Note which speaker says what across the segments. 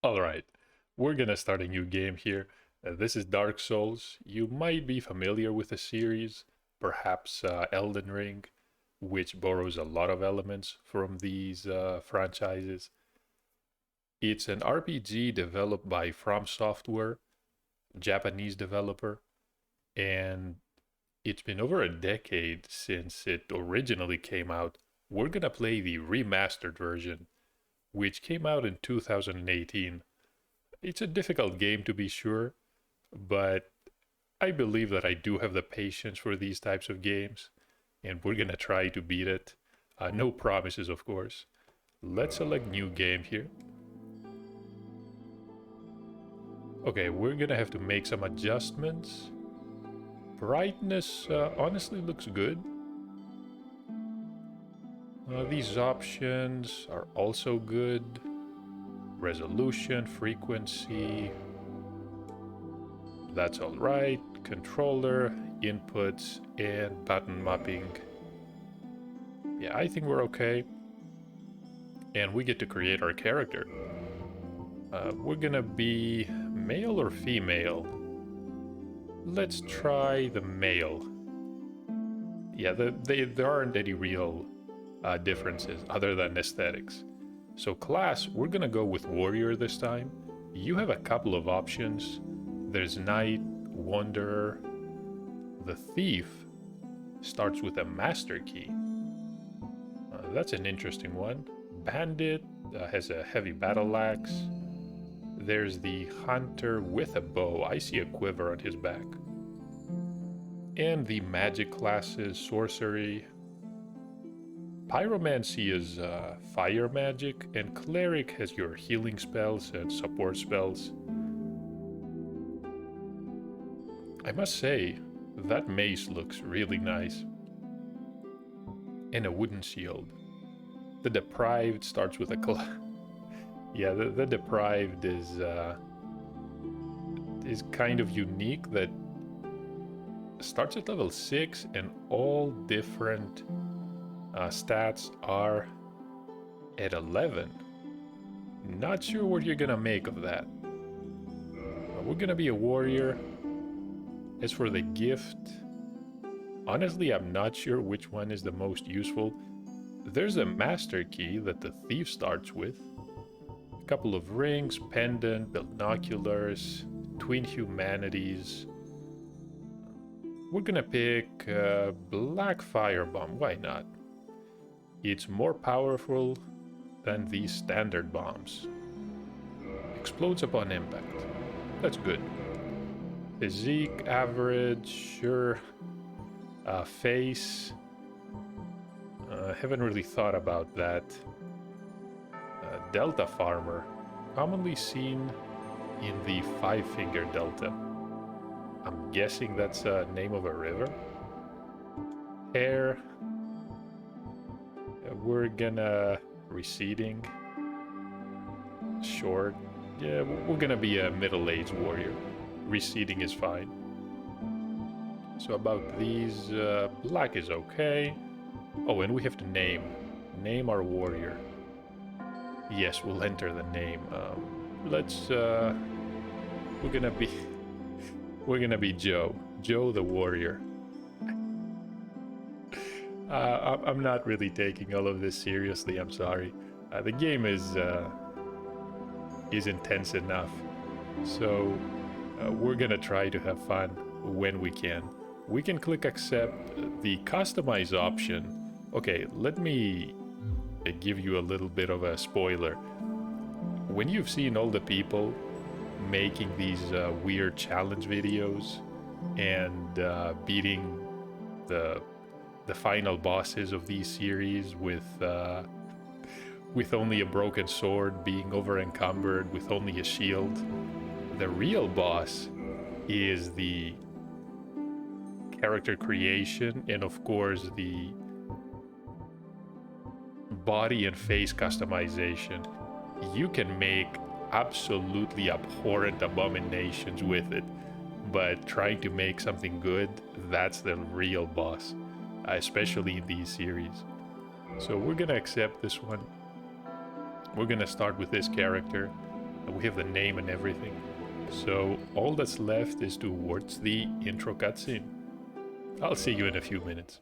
Speaker 1: All right, we're gonna start a new game here. This is Dark Souls. You might be familiar with the series, perhaps Elden Ring, which borrows a lot of elements from these franchises. It's an RPG developed by From Software, Japanese developer, and it's been over a decade since it originally came out. We're gonna play the remastered version, which came out in 2018. It's a difficult game to be sure, but I believe that I do have the patience for these types of games, and we're gonna try to beat it. No promises, of course. Let's select new game here. Okay, we're gonna have to make some adjustments. Brightness honestly looks good. These options are also good. Resolution, frequency, that's all right. Controller, inputs, and button mapping. Yeah, I think we're okay. And we get to create our character. We're gonna be male or female? Let's try the male. Yeah, there aren't any real differences other than aesthetics. So class, we're gonna go with warrior this time. You have a couple of options. There's knight, wanderer. The thief starts with a master key. That's an interesting one. Bandit has a heavy battle axe. There's the hunter with a bow. I see a quiver on his back. And the magic classes, sorcery. Pyromancy is fire magic, and cleric has your healing spells and support spells. I must say, that mace looks really nice. And a wooden shield. The deprived starts with a yeah, the deprived is kind of unique. That starts at level 6 and all different stats are at 11. Not sure what you're gonna make of that. We're gonna be a warrior. As for the gift, honestly, I'm not sure which one is the most useful. There's a master key that the thief starts with. A couple of rings, pendant, binoculars, twin humanities. We're gonna pick black firebomb. Why not? It's more powerful than these standard bombs. Explodes upon impact. That's good. Physique, average, sure. Face. Haven't really thought about that. Delta farmer. Commonly seen in the five-finger delta. I'm guessing that's a name of a river. Hair. We're gonna receding. Short. Yeah, we're gonna be a middle-aged warrior. Receding is fine. So about these, black is okay. Oh, and we have to name our warrior. Yes, we'll enter the name. Let's we're gonna be Joe the warrior. I'm not really taking all of this seriously. I'm sorry. The game is intense enough, so we're gonna try to have fun when we can. We can click accept. The customize option. Okay, let me give you a little bit of a spoiler. When you've seen all the people making these weird challenge videos and beating the final bosses of these series with only a broken sword, being over encumbered with only a shield, the real boss is the character creation and of course the body and face customization. You can make absolutely abhorrent abominations with it, but trying to make something good, that's the real boss, especially in these series. So we're gonna accept this one. We're gonna start with this character. And we have the name and everything. So all that's left is to watch the intro cutscene. I'll see you in a few minutes.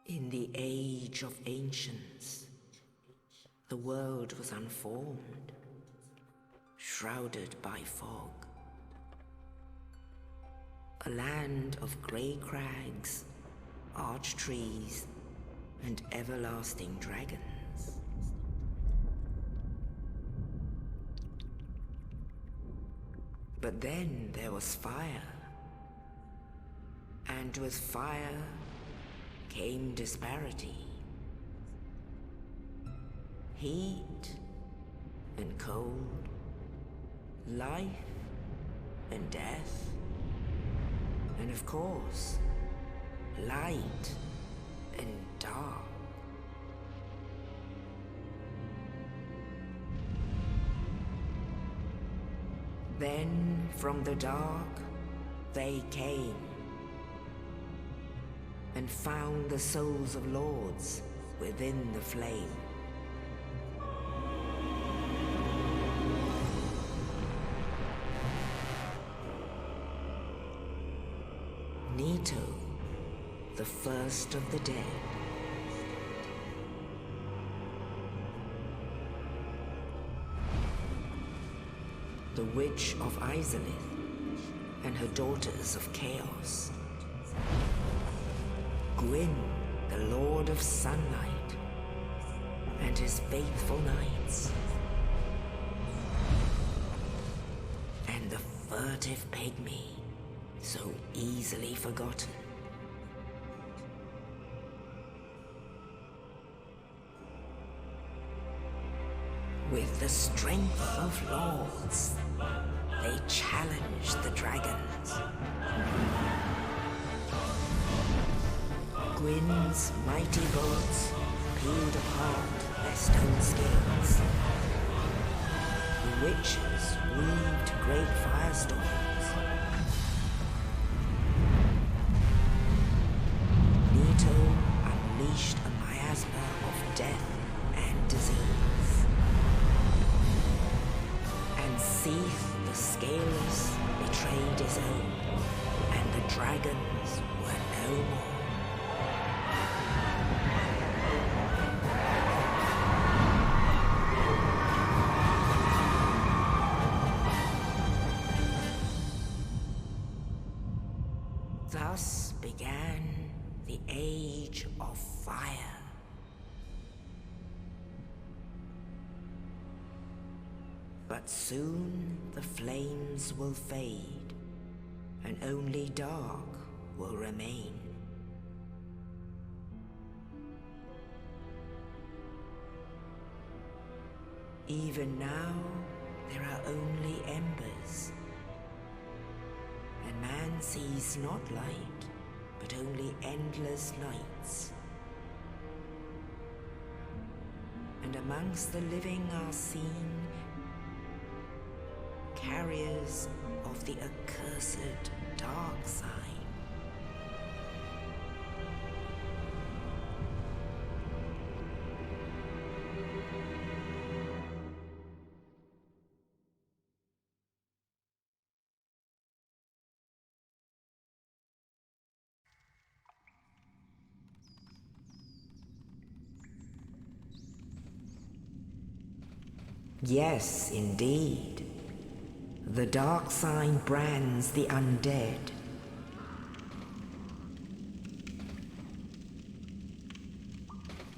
Speaker 2: In the age of ancients, the world was unformed, shrouded by fog. A land of grey crags, arch trees, and everlasting dragons. But then there was fire, and with fire came disparity. Heat and cold, life and death, and of course, light and dark. Then from the dark they came and found the souls of lords within the flame. Nito, the first of the dead. The Witch of Izalith and her daughters of Chaos. Gwyn, the Lord of Sunlight, and his faithful knights. And the furtive pygmy, so easily forgotten. With the strength of lords, they challenged the dragons. Gwyn's mighty bullets peeled apart their stone scales. The witches weaved great firestorms. Nito unleashed a miasma of death and disease. And Seath the Scaleless betrayed his own, and the dragons were no more. Thus began the Age of Fire. But soon the flames will fade, and only dark will remain. Even now, there are only embers. And man sees not light, but only endless nights. And amongst the living are seen carriers of the accursed dark sign. Yes, indeed. The dark sign brands the undead.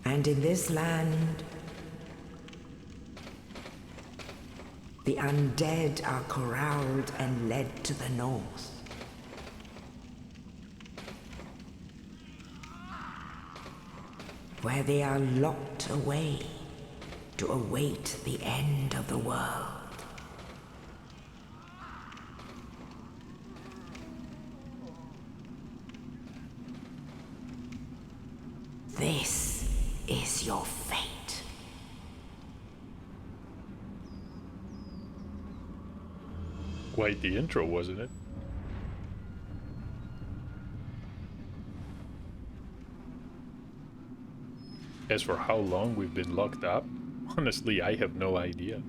Speaker 2: And in this land, the undead are corralled and led to the north. Where they are locked away to await the end of the world. This is your fate.
Speaker 1: Quite the intro, wasn't it? As for how long we've been locked up, Honestly, I have no idea.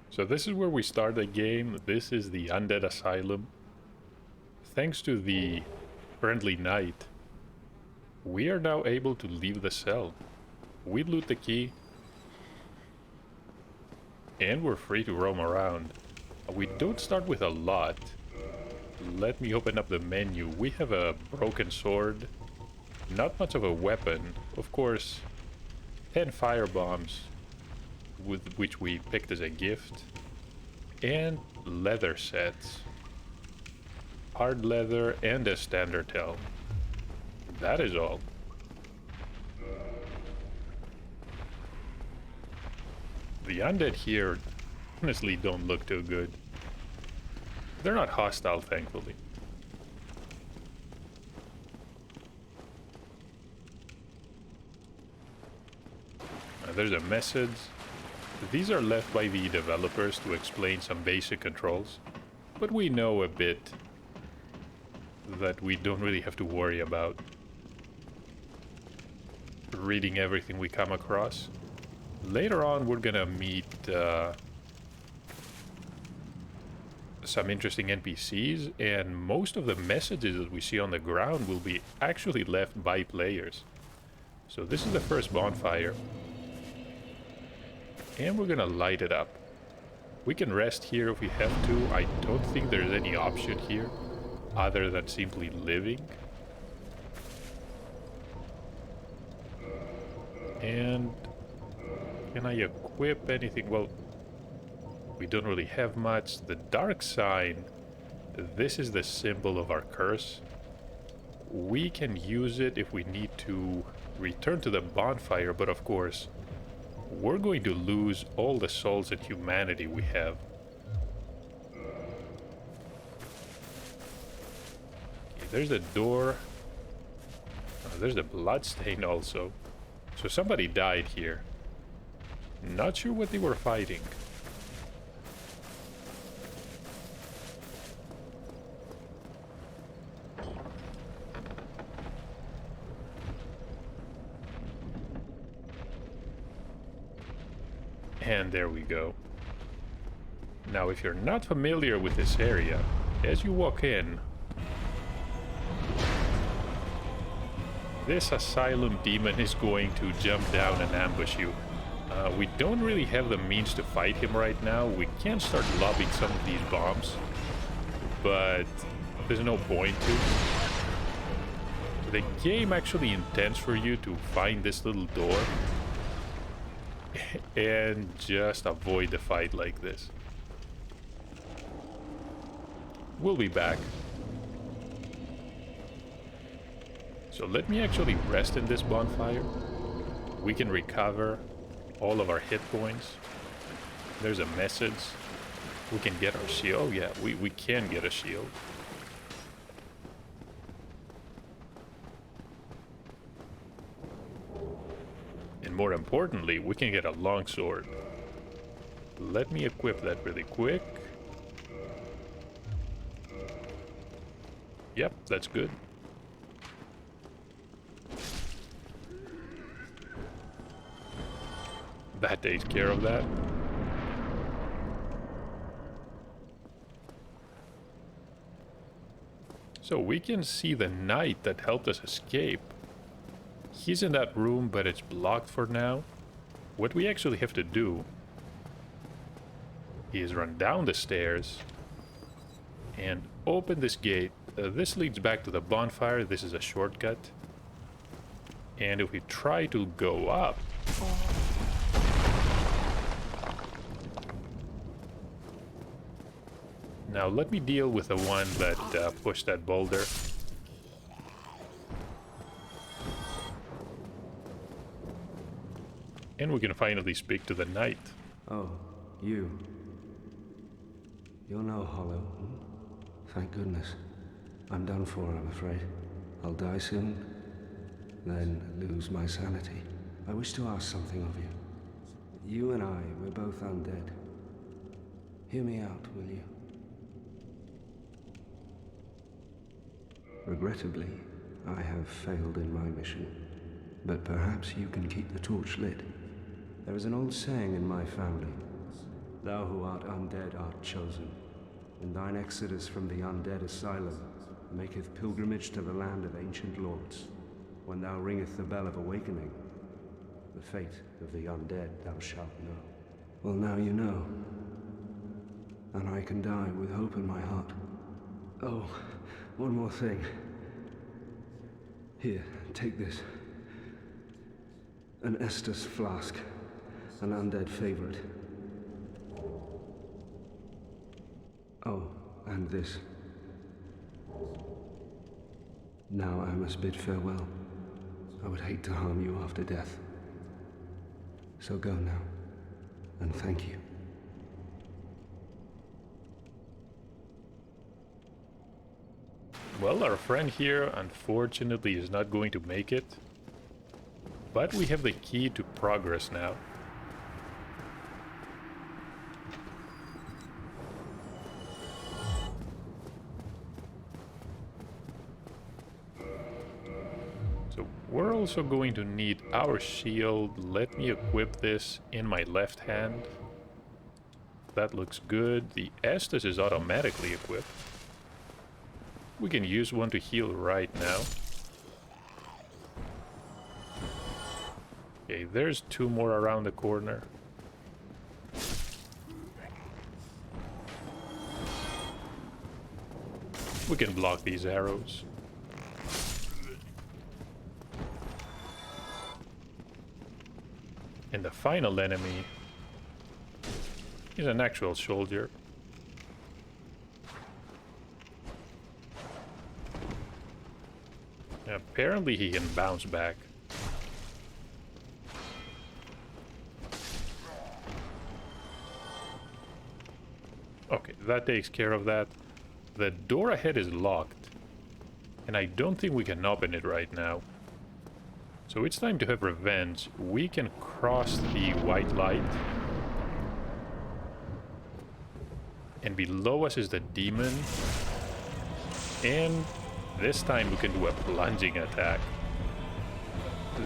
Speaker 1: So this is where we start the game. This is the Undead Asylum. Thanks to the friendly knight, we are now able to leave the cell. We loot the key, and we're free to roam around. We don't start with a lot. Let me open up the menu. We have a broken sword. Not much of a weapon. Of course, 10 firebombs, with which we picked as a gift. And leather sets. Hard leather and a standard helm. That is all. The undead here honestly don't look too good. They're not hostile, thankfully. There's a message. These are left by the developers to explain some basic controls, but we know a bit that we don't really have to worry about reading everything we come across. Later on, we're gonna meet some interesting NPCs, and most of the messages that we see on the ground will be actually left by players. So this is the first bonfire. And we're gonna light it up. We can rest here if we have to. I don't think there's any option here other than simply living. And can I equip anything? Well, we don't really have much. The dark sign, this is the symbol of our curse. We can use it if we need to return to the bonfire, but of course, we're going to lose all the souls and humanity we have. Okay, there's a door. There's a blood stain also. So somebody died here. Not sure what they were fighting. And there we go. Now, if you're not familiar with this area, as you walk in, this asylum demon is going to jump down and ambush you. We don't really have the means to fight him right now. We can start lobbing some of these bombs, but there's no point to. The game actually intends for you to find this little door and just avoid the fight like this. We'll be back. So let me actually rest in this bonfire. We can recover all of our hit points. There's a message. We can get our shield. Oh yeah, we can get a shield. And more importantly, we can get a long sword. Let me equip that really quick. Yep, that's good. That takes care of that. So we can see the knight that helped us escape. He's in that room, but it's blocked for now. What we actually have to do is run down the stairs and open this gate. This leads back to the bonfire. This is a shortcut. And if we try to go up... Now let me deal with the one that pushed that boulder. And we can finally speak to the knight.
Speaker 3: Oh, you. You're no hollow. Thank goodness. I'm done for, I'm afraid. I'll die soon, then lose my sanity. I wish to ask something of you. You and I, we're both undead. Hear me out, will you? Regrettably, I have failed in my mission. But perhaps you can keep the torch lit. There is an old saying in my family. Thou who art undead art chosen. And thine exodus from the undead asylum maketh pilgrimage to the land of ancient lords. When thou ringeth the bell of awakening, the fate of the undead thou shalt know. Well, now you know. And I can die with hope in my heart. Oh, one more thing. Here, take this. An Estus flask. An undead favorite. Oh, and this. Now I must bid farewell. I would hate to harm you after death. So go now, and thank you.
Speaker 1: Well, our friend here unfortunately is not going to make it. But we have the key to progress now. So we're also going to need our shield. Let me equip this in my left hand. That looks good. The Estus is automatically equipped. We can use one to heal right now. Okay, there's two more around the corner. We can block these arrows. And the final enemy is an actual soldier. Apparently he can bounce back. Okay, that takes care of that. The door ahead is locked, and I don't think we can open it right now. So it's time to have revenge. We can cross the white light. And below us is the demon. And this time we can do a plunging attack.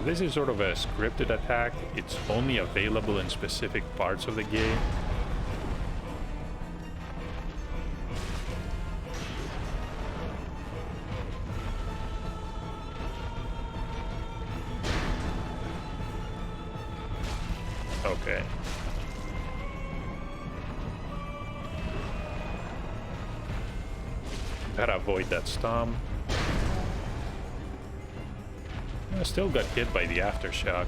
Speaker 1: This is sort of a scripted attack. It's only available in specific parts of the game. Okay. Gotta avoid that storm. I still got hit by the aftershock.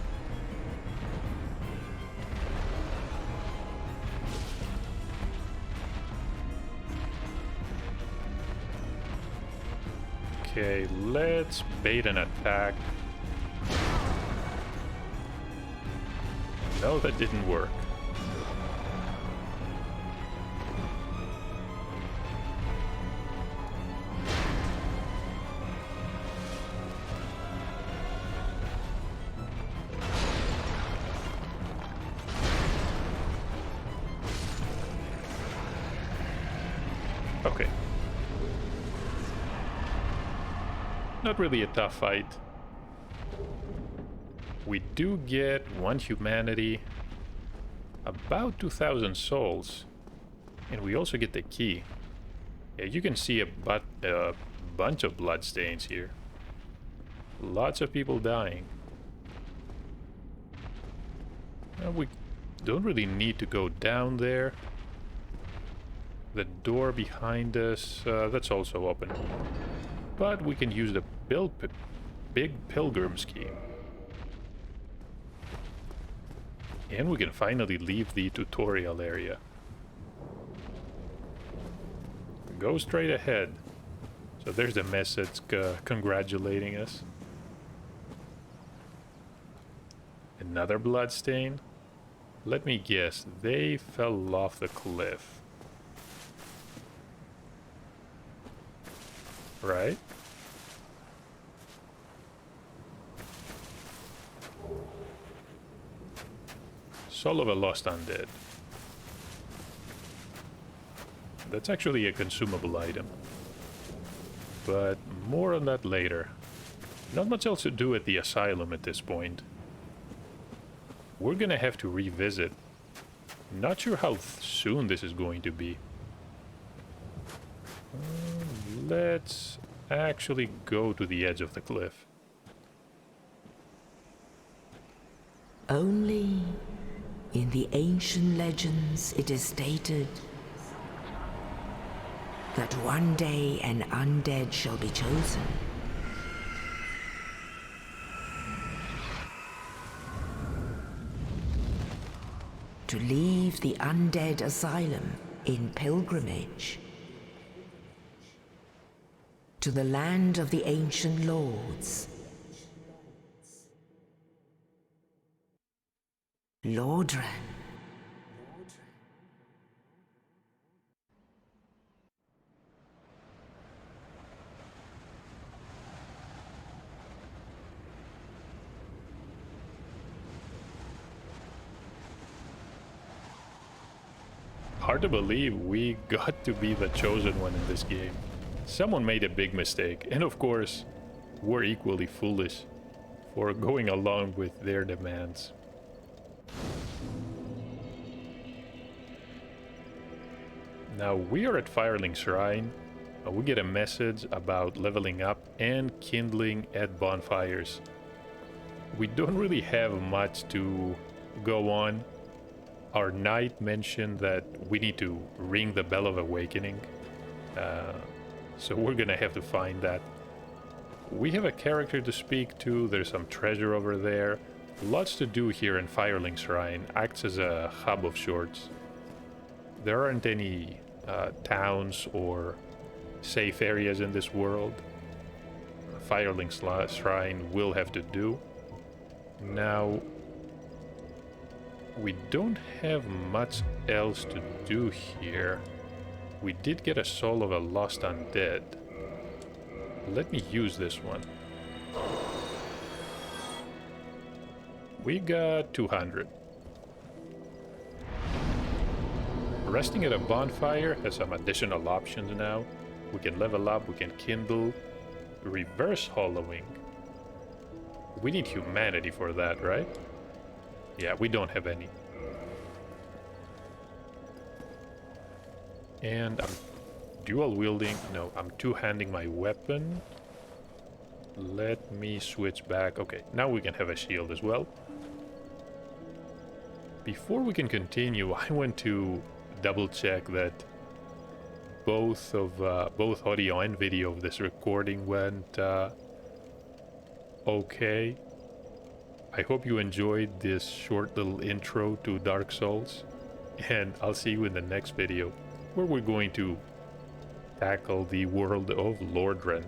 Speaker 1: Okay, let's bait an attack. No, that didn't work. Okay. Not really a tough fight. We do get 1 humanity, about 2,000 souls, and we also get the key. Yeah, you can see a bunch of bloodstains here. Lots of people dying. We don't really need to go down there. The door behind us, that's also open. But we can use the big pilgrim's key. And we can finally leave the tutorial area. Go straight ahead. So there's the message congratulating us. Another bloodstain. Let me guess, they fell off the cliff. right? Soul of a Lost Undead. That's actually a consumable item. But more on that later. Not much else to do at the asylum at this point. We're gonna have to revisit. Not sure how soon this is going to be. Let's actually go to the edge of the cliff.
Speaker 2: Only in the ancient legends it is stated that one day an undead shall be chosen. To leave the undead asylum in pilgrimage to the land of the ancient lords. Lordran.
Speaker 1: Hard to believe we got to be the chosen one in this game. Someone made a big mistake, and of course, we're equally foolish for going along with their demands. Now we are at Firelink Shrine. We get a message about leveling up and kindling at bonfires. We don't really have much to go on. Our knight mentioned that we need to ring the Bell of Awakening. So we're gonna have to find that. We have a character to speak to. There's some treasure over there. Lots to do here in Firelink Shrine. Acts as a hub of sorts. There aren't any towns or safe areas in this world. Firelink Shrine will have to do. Now, we don't have much else to do here. We did get a soul of a lost undead. Let me use this one. We got 200. Resting at a bonfire has some additional options now. We can level up, we can kindle, reverse hollowing. We need humanity for that, right? Yeah, we don't have any. And I'm dual wielding. No, I'm two-handing my weapon. Let me switch back. Okay, now we can have a shield as well. Before we can continue, I want to double check that both audio and video of this recording went okay. I hope you enjoyed this short little intro to Dark Souls, and I'll see you in the next video, where we're going to tackle the world of Lordran.